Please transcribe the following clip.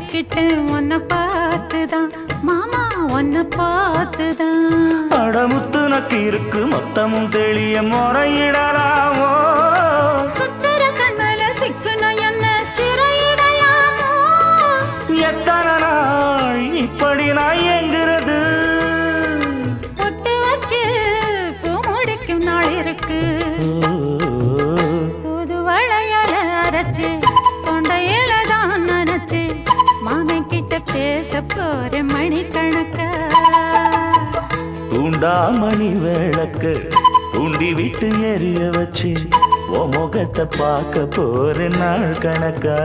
மாட்டிக்கிட்டேன் உன்னை பார்த்துதான் மாமா உன்னை பார்த்துதான். அடமுத்து நக்கு இருக்கு மொத்தமும் தெளிய முறையிடலாமோ சுத்தர கண்மல சிக்கன என்ன சிறையிடலாமோ. எத்தனை நாள் இப்படி நான் எங்கிறது பொட்டு வச்சு பூ முடிக்கும் நாள் இருக்கு. புது வளையல அரைச்சு தொண்டையில தான் நினைச்சு மாமன் கிட்ட பேச போற மணிக்கணக்கா. தூண்டாமணி விளக்கு தூண்டி விட்டு எரிய வச்சு உன் முகத்தை பார்க்க போற நாள் கணக்கா.